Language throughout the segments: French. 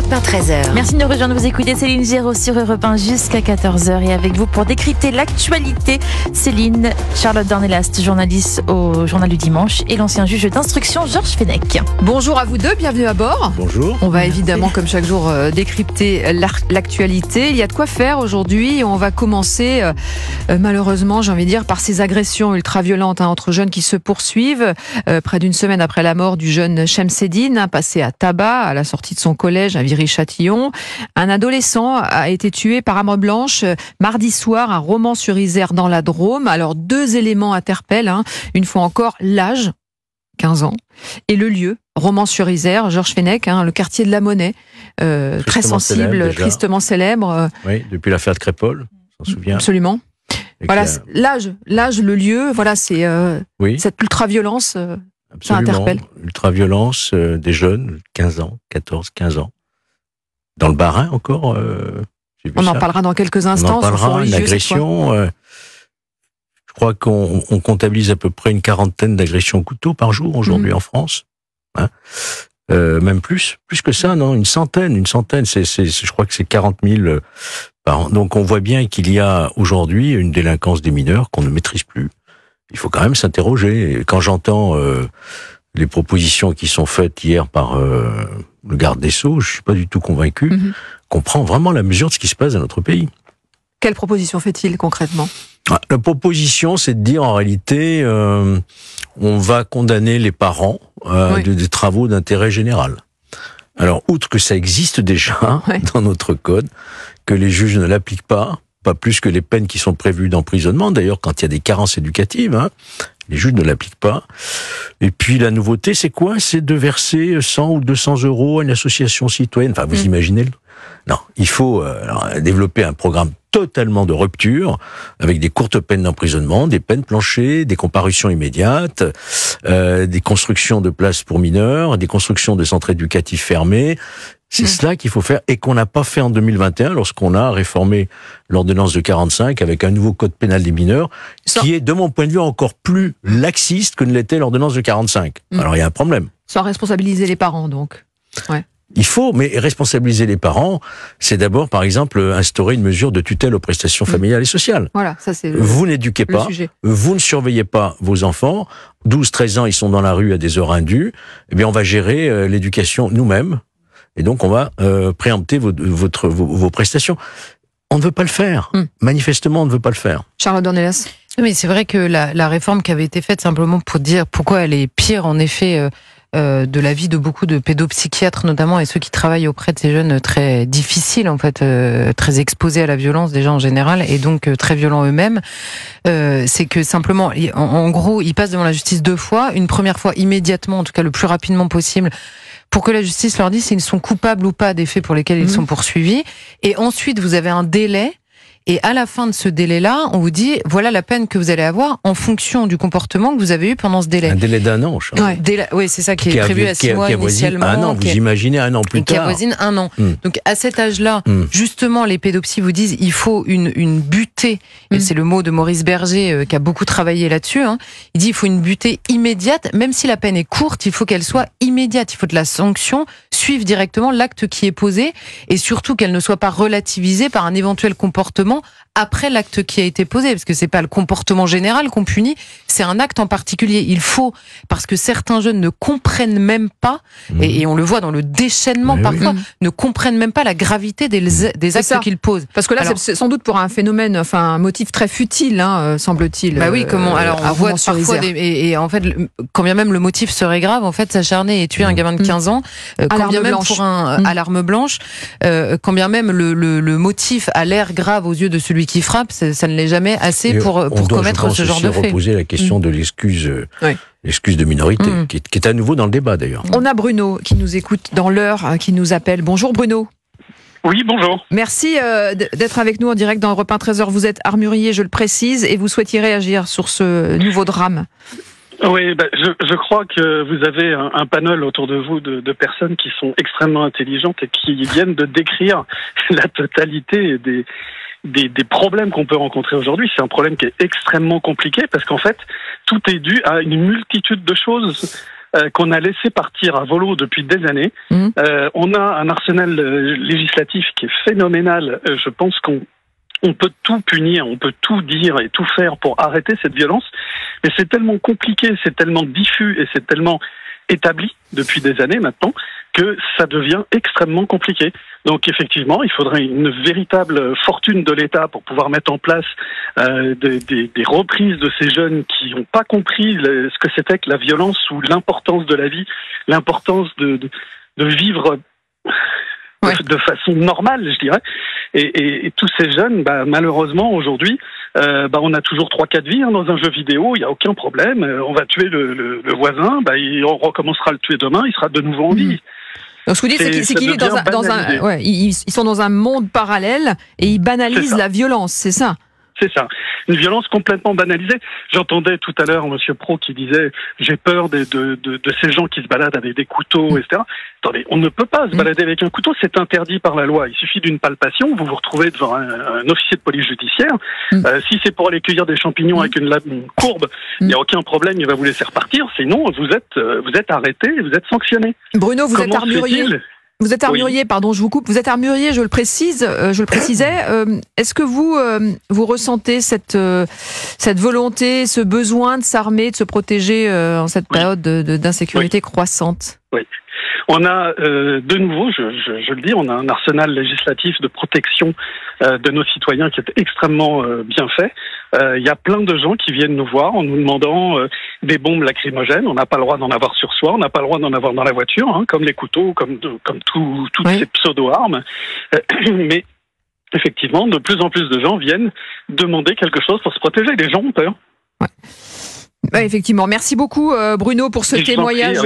Europe 1 13h. Merci de nous rejoindre, vous écoutez Céline Géraud sur Europe 1 jusqu'à 14h et avec vous pour décrypter l'actualité, Céline, Charlotte Dornelas, journaliste au Journal du Dimanche et l'ancien juge d'instruction Georges Fenech. Bonjour à vous deux, bienvenue à bord. Bonjour. On va évidemment comme chaque jour décrypter l'actualité. Il y a de quoi faire aujourd'hui. On va commencer malheureusement, j'ai envie de dire, par ces agressions ultra-violentes entre jeunes qui se poursuivent. Près d'une semaine après la mort du jeune Chemseddine, passé à tabac à la sortie de son collège à Viry-Châtillon. Un adolescent a été tué par arme blanche mardi soir à Romans-sur-Isère dans la Drôme. Alors deux éléments interpellent, une fois encore l'âge, 15 ans, et le lieu, Romans-sur-Isère, Georges Fenech, le quartier de la Monnaie, très sensible, tristement célèbre. Oui, depuis l'affaire de Crépol, on s'en souvient. Absolument. Voilà, l'âge, le lieu, voilà, c'est cette ultra-violence, ça interpelle. Ultra-violence des jeunes, 15 ans, 14, 15 ans. Dans le Bas-Rhin encore, j'ai vu on ça. en parlera dans quelques instants. On en parlera, une agression. Je crois qu'on comptabilise à peu près une quarantaine d'agressions au couteau par jour aujourd'hui en France. Même plus que ça, non, une centaine. Je crois que c'est 40 000 par an. Donc on voit bien qu'il y a aujourd'hui une délinquance des mineurs qu'on ne maîtrise plus. Il faut quand même s'interroger. Et quand j'entends les propositions qui sont faites hier par le garde des Sceaux, je suis pas du tout convaincu qu'on prend vraiment la mesure de ce qui se passe dans notre pays. Quelle proposition fait-il concrètement ? La proposition, c'est de dire en réalité, on va condamner les parents des travaux d'intérêt général. Alors, outre que ça existe déjà dans notre code, que les juges ne l'appliquent pas plus que les peines qui sont prévues d'emprisonnement. D'ailleurs, quand il y a des carences éducatives, les juges ne l'appliquent pas. Et puis la nouveauté, c'est quoi ? C'est de verser 100 ou 200 euros à une association citoyenne. Enfin, vous imaginez ? Non, il faut développer un programme totalement de rupture, avec des courtes peines d'emprisonnement, des peines planchées, des comparutions immédiates, des constructions de places pour mineurs, des constructions de centres éducatifs fermés. C'est cela qu'il faut faire et qu'on n'a pas fait en 2021 lorsqu'on a réformé l'ordonnance de 45 avec un nouveau code pénal des mineurs qui est, de mon point de vue, encore plus laxiste que ne l'était l'ordonnance de 45. Alors il y a un problème. Sans responsabiliser les parents, donc. Ouais. Il faut, mais responsabiliser les parents, c'est d'abord, par exemple, instaurer une mesure de tutelle aux prestations familiales et sociales. Voilà, ça c'est vous n'éduquez pas, sujet. Vous ne surveillez pas vos enfants, 12-13 ans, ils sont dans la rue à des heures indues, eh bien on va gérer l'éducation nous-mêmes, et donc on va préempter vos prestations. On ne veut pas le faire. Manifestement, on ne veut pas le faire. Charlotte Dornelas. Mais c'est vrai que la réforme qui avait été faite simplement pour dire pourquoi elle est pire, en effet, de la vie de beaucoup de pédopsychiatres notamment et ceux qui travaillent auprès de ces jeunes très difficiles en fait, très exposés à la violence déjà en général et donc très violents eux-mêmes, c'est que simplement en gros ils passent devant la justice 2 fois, une première fois immédiatement, en tout cas le plus rapidement possible, pour que la justice leur dise s'ils sont coupables ou pas des faits pour lesquels ils sont poursuivis, et ensuite vous avez un délai. Et à la fin de ce délai-là, on vous dit, voilà la peine que vous allez avoir en fonction du comportement que vous avez eu pendant ce délai. Un délai d'1 an, Charles. Oui, c'est ça qui est prévu à 6 mois initialement. Un an, vous imaginez un an plus tard. Qui avoisine 1 an. Donc à cet âge-là, justement, les pédopsies vous disent, il faut une butée, et c'est le mot de Maurice Berger qui a beaucoup travaillé là-dessus, il dit, il faut une butée immédiate, même si la peine est courte, il faut qu'elle soit immédiate, il faut que la sanction suive directement l'acte qui est posé, et surtout qu'elle ne soit pas relativisée par un éventuel comportement après l'acte qui a été posé, parce que c'est pas le comportement général qu'on punit, c'est un acte en particulier. Il faut, parce que certains jeunes ne comprennent même pas, et on le voit dans le déchaînement parfois, ne comprennent même pas la gravité des actes qu'ils posent. Parce que là, c'est sans doute pour un phénomène, un motif très futile, semble-t-il. Bah oui, alors on voit parfois et en fait, quand bien même le motif serait grave, en fait, s'acharner et tuer un gamin de 15 ans, quand bien même pour à l'arme blanche, quand bien même le motif a l'air grave aux yeux de celui qui frappe, ça ne l'est jamais assez pour commettre ce genre de fait. On doit reposer la question de l'excuse de minorité, qui est à nouveau dans le débat d'ailleurs. On a Bruno qui nous écoute dans l'heure, qui nous appelle. Bonjour Bruno. Oui, bonjour. Merci d'être avec nous en direct dans Europe 1 13h. Vous êtes armurier, je le précise, et vous souhaitiez réagir sur ce nouveau drame. Oui, je crois que vous avez un panel autour de vous de personnes qui sont extrêmement intelligentes et qui viennent de décrire la totalité des problèmes qu'on peut rencontrer aujourd'hui. C'est un problème qui est extrêmement compliqué parce qu'en fait, tout est dû à une multitude de choses. qu'on a laissé partir à volo depuis des années. On a un arsenal législatif qui est phénoménal. Je pense qu'on peut tout punir, on peut tout dire et tout faire pour arrêter cette violence, mais c'est tellement compliqué, c'est tellement diffus et c'est tellement établi depuis des années maintenant que ça devient extrêmement compliqué. Donc effectivement, il faudrait une véritable fortune de l'État pour pouvoir mettre en place des reprises de ces jeunes qui n'ont pas compris ce que c'était que la violence ou l'importance de la vie, l'importance de vivre de façon normale, je dirais. Et tous ces jeunes, malheureusement aujourd'hui, on a toujours 3-4 vies dans un jeu vidéo, il n'y a aucun problème. On va tuer le voisin, on recommencera à le tuer demain, il sera de nouveau en vie. Donc ce que vous dites, c'est qu'ils ils sont dans un monde parallèle et ils banalisent la violence, c'est ça? C'est ça. Une violence complètement banalisée. J'entendais tout à l'heure Monsieur Pro qui disait « j'ai peur de ces gens qui se baladent avec des couteaux, etc. » Attendez, on ne peut pas se balader avec un couteau, c'est interdit par la loi. Il suffit d'une palpation, vous vous retrouvez devant un officier de police judiciaire. Si c'est pour aller cueillir des champignons avec une courbe, il n'y a aucun problème, il va vous laisser repartir. Sinon, vous êtes arrêté et vous êtes sanctionné. Bruno, vous êtes armurier. Vous êtes armurier, pardon, je vous coupe. Vous êtes armurier, je le précisais. Est-ce que vous ressentez cette volonté, ce besoin de s'armer, de se protéger en cette période d'insécurité croissante? Oui. On a de nouveau, je le dis, on a un arsenal législatif de protection de nos citoyens qui est extrêmement bien fait. Il y a plein de gens qui viennent nous voir en nous demandant des bombes lacrymogènes. On n'a pas le droit d'en avoir sur soi, on n'a pas le droit d'en avoir dans la voiture, comme les couteaux, comme toutes ces pseudo-armes. Mais effectivement, de plus en plus de gens viennent demander quelque chose pour se protéger. Les gens ont peur. Ouais. Effectivement, merci beaucoup Bruno pour ce témoignage.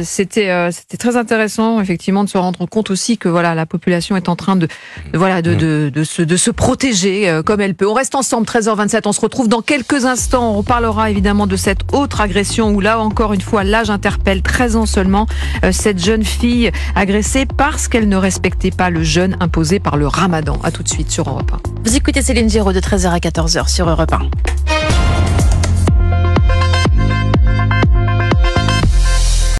C'était très intéressant effectivement de se rendre compte aussi que la population est en train de se protéger comme elle peut. On reste ensemble 13h27, on se retrouve dans quelques instants. On parlera évidemment de cette autre agression où là encore une fois l'âge interpelle, 13 ans seulement, cette jeune fille agressée parce qu'elle ne respectait pas le jeûne imposé par le Ramadan. À tout de suite sur Europe 1. Vous écoutez Céline Giraud de 13h à 14h sur Europe 1.